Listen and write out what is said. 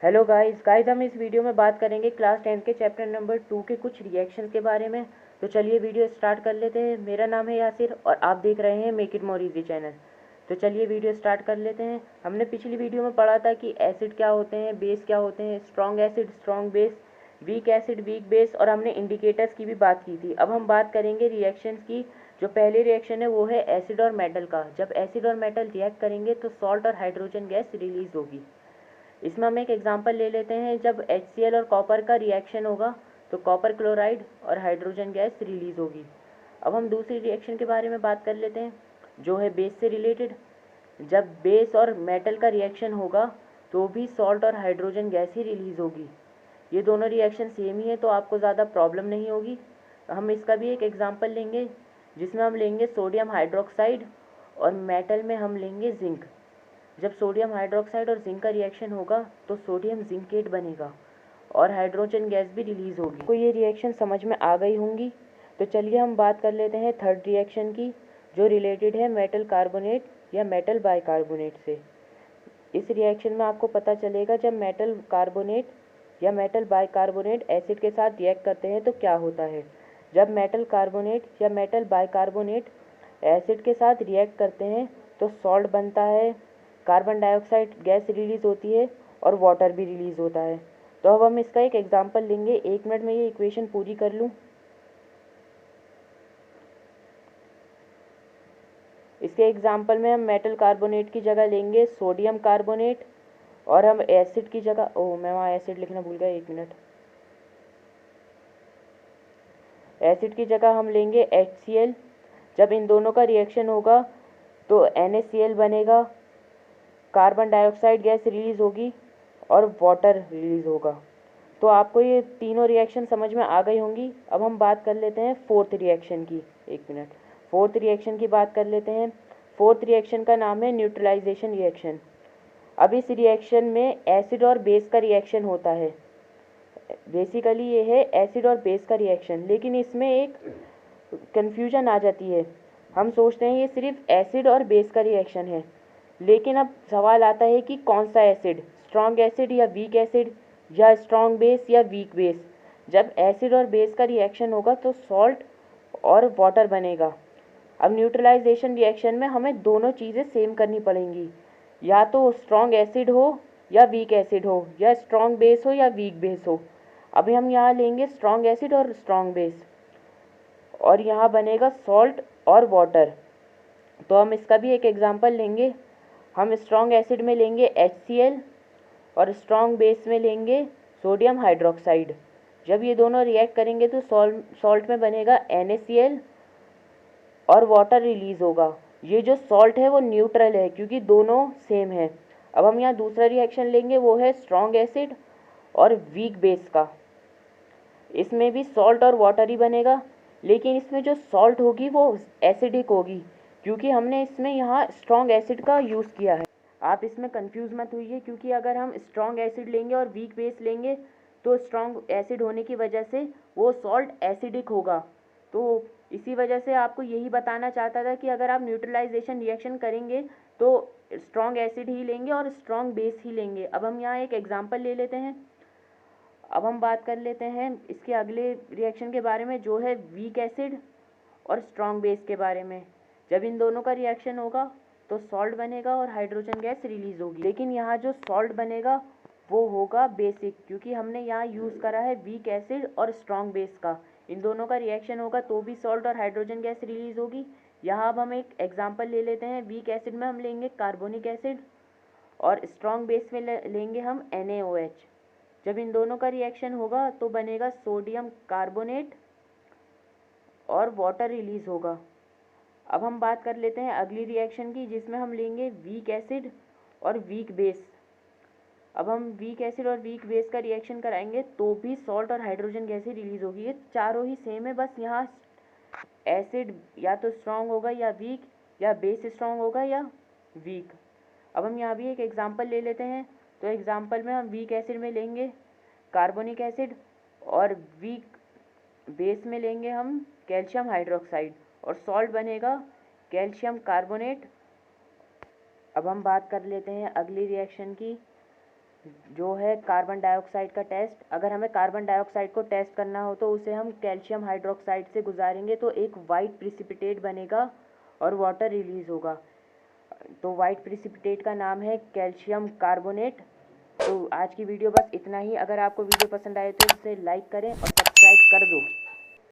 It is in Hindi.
हेलो गाइस हम इस वीडियो में बात करेंगे क्लास 10 के चैप्टर नंबर 2 के कुछ रिएक्शंस के बारे में। तो चलिए वीडियो स्टार्ट कर लेते हैं। मेरा नाम है यासिर और आप देख रहे हैं make it more easy channel. तो चलिए वीडियो स्टार्ट कर लेते हैं। हमने पिछली वीडियो में पढ़ा था कि एसिड क्या होते हैं, बेस क्या होते हैं, strong acid, strong base, weak acid, weak base, और हमने इंडिकेटर्स की भी बात की थी। अब हम बात करेंगे रिएक्शंस की। जो पहले रिएक्शन है वो है एसिड और मेटल का। जब एसिड और मेटल रिएक्ट करेंगे तो सॉल्ट और हाइड्रोजन गैस रिलीज होगी। इसमें हम एक एग्जांपल ले लेते हैं। जब HCl और कॉपर का रिएक्शन होगा तो कॉपर क्लोराइड और हाइड्रोजन गैस रिलीज होगी। अब हम दूसरी रिएक्शन के बारे में बात कर लेते हैं जो है बेस से रिलेटेड। जब बेस और मेटल का रिएक्शन होगा तो भी सॉल्ट और हाइड्रोजन गैस ही रिलीज होगी। ये दोनों रिएक्शन सेम ही है तो आपको ज़्यादा प्रॉब्लम नहीं होगी। हम इसका भी एक एग्जांपल लेंगे जिसमें हम लेंगे सोडियम हाइड्रोक्साइड और मेटल में हम लेंगे जिंक। जब सोडियम हाइड्रोक्साइड और जिंक का रिएक्शन होगा तो सोडियम जिंकेट बनेगा और हाइड्रोजन गैस भी रिलीज होगी। आपको ये रिएक्शन समझ में आ गई होंगी। तो चलिए हम बात कर लेते हैं थर्ड रिएक्शन की जो रिलेटेड है मेटल कार्बोनेट या मेटल बाइकार्बोनेट से। इस रिएक्शन में आपको पता चलेगा जब मेटल कार्बोनेट या मेटल बाइकार्बोनेट एसिड के साथ रिएक्ट करते हैं तो क्या होता है। जब मेटल कार्बोनेट या मेटल बाइकार्बोनेट एसिड के साथ रिएक्ट करते हैं तो सॉल्ट बनता है, कार्बन डाइऑक्साइड गैस रिलीज होती है और वाटर भी रिलीज होता है। तो अब हम इसका एक एग्जांपल लेंगे। 1 मिनट में ये इक्वेशन पूरी कर लूँ। इसके एग्जांपल में हम मेटल कार्बोनेट की जगह लेंगे सोडियम कार्बोनेट और हम एसिड की जगह मैं वहाँ एसिड लिखना भूल गया, 1 मिनट। एसिड की जगह हम लेंगे HCl। जब इन दोनों का रिएक्शन होगा तो NaCl बनेगा, कार्बन डाइऑक्साइड गैस रिलीज होगी और वाटर रिलीज होगा। तो आपको ये तीनों रिएक्शन समझ में आ गई होंगी। अब हम बात कर लेते हैं फोर्थ रिएक्शन की। 1 मिनट, फोर्थ रिएक्शन की बात कर लेते हैं। फोर्थ रिएक्शन का नाम है न्यूट्रलाइजेशन रिएक्शन। अब इस रिएक्शन में एसिड और बेस का रिएक्शन होता है। बेसिकली ये है एसिड और बेस का रिएक्शन, लेकिन इसमें एक कन्फ्यूजन आ जाती है। हम सोचते हैं ये सिर्फ एसिड और बेस का रिएक्शन है, लेकिन अब सवाल आता है कि कौन सा एसिड, स्ट्रॉन्ग एसिड या वीक एसिड, या स्ट्रॉन्ग बेस या वीक बेस। जब एसिड और बेस का रिएक्शन होगा तो सॉल्ट और वाटर बनेगा। अब न्यूट्रलाइजेशन रिएक्शन में हमें दोनों चीज़ें सेम करनी पड़ेंगी, या तो स्ट्रॉन्ग एसिड हो या वीक एसिड हो, या स्ट्रॉन्ग बेस हो या वीक बेस हो। अभी हम यहाँ लेंगे स्ट्रॉन्ग एसिड और स्ट्रॉन्ग बेस और यहाँ बनेगा सॉल्ट और वाटर। तो हम इसका भी एक एग्जांपल लेंगे। हम स्ट्रॉन्ग एसिड में लेंगे HCl और स्ट्रॉन्ग बेस में लेंगे सोडियम हाइड्रोक्साइड। जब ये दोनों रिएक्ट करेंगे तो सॉल्ट में बनेगा NaCl और वाटर रिलीज होगा। ये जो सॉल्ट है वो न्यूट्रल है क्योंकि दोनों सेम है। अब हम यहाँ दूसरा रिएक्शन लेंगे, वो है स्ट्रॉन्ग एसिड और वीक बेस का। इसमें भी सॉल्ट और वाटर ही बनेगा, लेकिन इसमें जो सॉल्ट होगी वो एसिडिक होगी क्योंकि हमने इसमें यहाँ स्ट्रॉन्ग एसिड का यूज़ किया है। आप इसमें कंफ्यूज मत होइए, क्योंकि अगर हम स्ट्रॉन्ग एसिड लेंगे और वीक बेस लेंगे तो स्ट्रॉन्ग एसिड होने की वजह से वो सॉल्ट एसिडिक होगा। तो इसी वजह से आपको यही बताना चाहता था कि अगर आप न्यूट्रलाइजेशन रिएक्शन करेंगे तो स्ट्रॉन्ग एसिड ही लेंगे और स्ट्रॉन्ग बेस ही लेंगे। अब हम यहाँ एक एग्जांपल ले लेते हैं। अब हम बात कर लेते हैं इसके अगले रिएक्शन के बारे में जो है वीक एसिड और स्ट्रॉन्ग बेस के बारे में। जब इन दोनों का रिएक्शन होगा तो सॉल्ट बनेगा और हाइड्रोजन गैस रिलीज होगी, लेकिन यहाँ जो सॉल्ट बनेगा वो होगा बेसिक क्योंकि हमने यहाँ यूज़ करा है वीक एसिड और स्ट्रॉन्ग बेस का। इन दोनों का रिएक्शन होगा तो भी सॉल्ट और हाइड्रोजन गैस रिलीज होगी। यहाँ अब हम एक एग्जांपल ले लेते हैं। वीक एसिड में हम लेंगे कार्बोनिक एसिड और स्ट्रॉन्ग बेस में लेंगे हम NaOH। जब इन दोनों का रिएक्शन होगा तो बनेगा सोडियम कार्बोनेट और वाटर रिलीज होगा। अब हम बात कर लेते हैं अगली रिएक्शन की जिसमें हम लेंगे वीक एसिड और वीक बेस। अब हम वीक एसिड और वीक बेस का रिएक्शन कराएंगे तो भी सॉल्ट और हाइड्रोजन गैस ही रिलीज होगी। ये चारों ही सेम है, बस यहाँ एसिड या तो स्ट्रॉन्ग होगा या वीक, या बेस स्ट्रॉन्ग होगा या वीक। अब हम यहाँ भी एक एग्जांपल ले लेते हैं। तो एग्जांपल में हम वीक एसिड में लेंगे कार्बोनिक एसिड और वीक बेस में लेंगे हम कैल्शियम हाइड्रोक्साइड और सॉल्ट बनेगा कैल्शियम कार्बोनेट। अब हम बात कर लेते हैं अगली रिएक्शन की जो है कार्बन डाइऑक्साइड का टेस्ट। अगर हमें कार्बन डाइऑक्साइड को टेस्ट करना हो तो उसे हम कैल्शियम हाइड्रोक्साइड से गुजारेंगे तो एक वाइट प्रिसिपिटेट बनेगा और वाटर रिलीज़ होगा। तो वाइट प्रिसिपिटेट का नाम है कैल्शियम कार्बोनेट। तो आज की वीडियो बस इतना ही। अगर आपको वीडियो पसंद आए तो इसे लाइक करें और सब्सक्राइब कर दो।